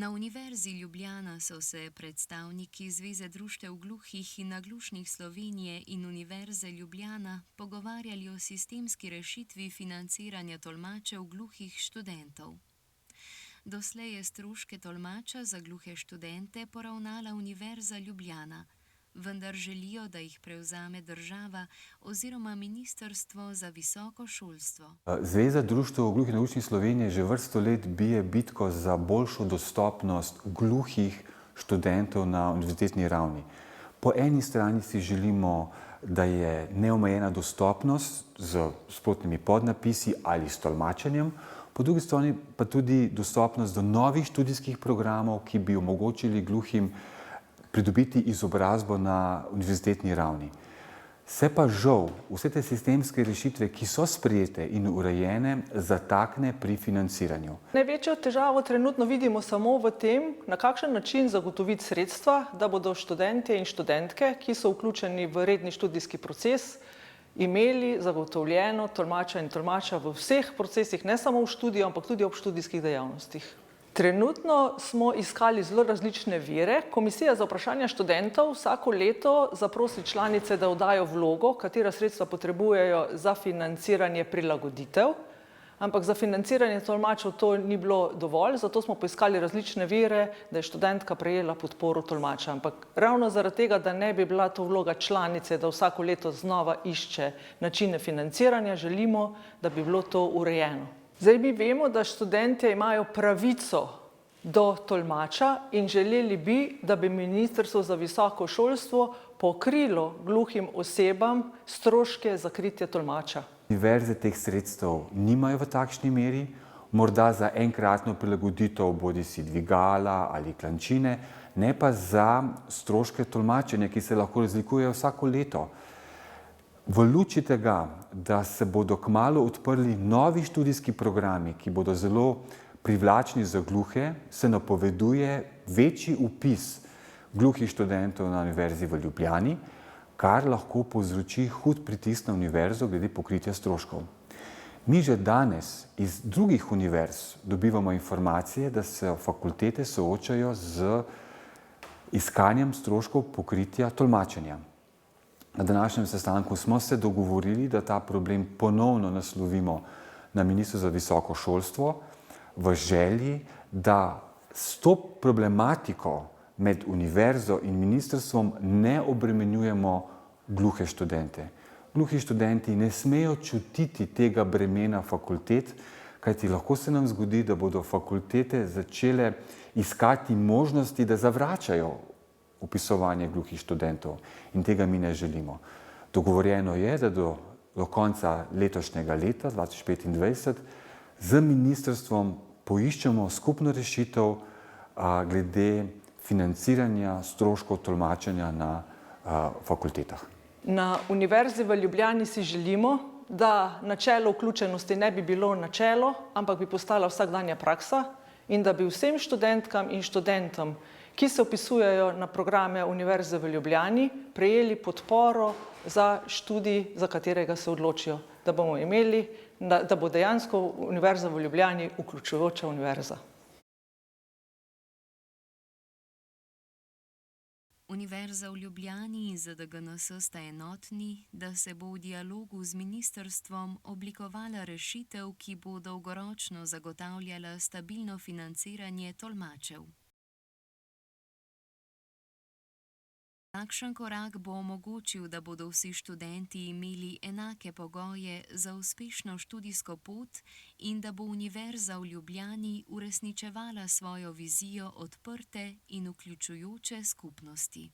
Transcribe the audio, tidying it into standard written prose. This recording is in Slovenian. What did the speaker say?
Na Univerzi Ljubljana so se predstavniki Zveze društev gluhih in naglušnih Slovenije in Univerze Ljubljana pogovarjali o sistemski rešitvi financiranja tolmačev gluhih študentov. Doslej je stroške tolmača za gluhe študente poravnala Univerza Ljubljana, vendar želijo, da jih prevzame država oziroma Ministrstvo za visoko šolstvo. Zveza društev gluhih in naglušnih Slovenije že vrsto let bije bitko za boljšo dostopnost gluhih študentov na univerzitetni ravni. Po eni strani si želimo, da je neomejena dostopnost z sprotnimi podnapisi ali s tolmačenjem, po drugi strani pa tudi dostopnost do novih študijskih programov, ki bi omogočili gluhim pridobiti izobrazbo na univerzitetni ravni. Se pa žal vse te sistemske rešitve, ki so sprejete in urejene, zatakne pri financiranju. Največjo težavo trenutno vidimo samo v tem, na kakšen način zagotoviti sredstva, da bodo študentje in študentke, ki so vključeni v redni študijski proces, imeli zagotovljeno tolmača in tolmača v vseh procesih, ne samo v študiju, ampak tudi ob študijskih dejavnostih. Trenutno smo iskali zelo različne vire. Komisija za vprašanja študentov vsako leto zaprosi članice, da oddajo vlogo, katera sredstva potrebujejo za financiranje prilagoditev, ampak za financiranje tolmačev to ni bilo dovolj, zato smo poiskali različne vire, da je študentka prejela podporo tolmača. Ampak ravno zaradi tega, da ne bi bila to vloga članice, da vsako leto znova išče načine financiranja, želimo, da bi bilo to urejeno. Zdaj mi vemo, da študentje imajo pravico do tolmača in želeli bi, da bi Ministrstvo za visoko šolstvo pokrilo gluhim osebam stroške za kritje tolmača. Univerze teh sredstev nimajo v takšni meri, morda za enkratno prilagoditev bodisi dvigala ali klančine, ne pa za stroške tolmačenja, ki se lahko razlikujejo vsako leto. V luči tega, da se bodo kmalu odprli novi študijski programi, ki bodo zelo privlačni za gluhe, se napoveduje večji vpis gluhih študentov na Univerzi v Ljubljani, kar lahko povzroči hud pritisk na univerzo glede pokritja stroškov. Mi že danes iz drugih univerz dobivamo informacije, da se fakultete soočajo z iskanjem stroškov pokritja tolmačenja. Na današnjem sestanku smo se dogovorili, da ta problem ponovno naslovimo na Ministrstvo za visoko šolstvo v želji, da s to problematiko med univerzo in ministrstvom ne obremenjujemo gluhe študente. Gluhi študenti ne smejo čutiti tega bremena fakultet, kajti lahko se nam zgodi, da bodo fakultete začele iskati možnosti, da zavračajo vpisovanje gluhih študentov in tega mi ne želimo. Dogovorjeno je, da do konca letošnjega leta, 2025, z ministrstvom poiščemo skupno rešitev glede financiranja stroškov tolmačenja na fakultetah. Na Univerzi v Ljubljani si želimo, da načelo vključenosti ne bi bilo načelo, ampak bi postala vsakdanja praksa in da bi vsem študentkam in študentom, ki se vpisujejo na programe Univerze v Ljubljani, prejeli podporo za študij, za katerega se odločijo, da bomo imeli, da bo dejansko Univerza v Ljubljani vključujoča univerza. Univerza v Ljubljani in ZDGNS sta enotni, da se bo v dialogu z ministrstvom oblikovala rešitev, ki bo dolgoročno zagotavljala stabilno financiranje tolmačev. Takšen korak bo omogočil, da bodo vsi študenti imeli enake pogoje za uspešno študijsko pot in da bo Univerza v Ljubljani uresničevala svojo vizijo odprte in vključujoče skupnosti.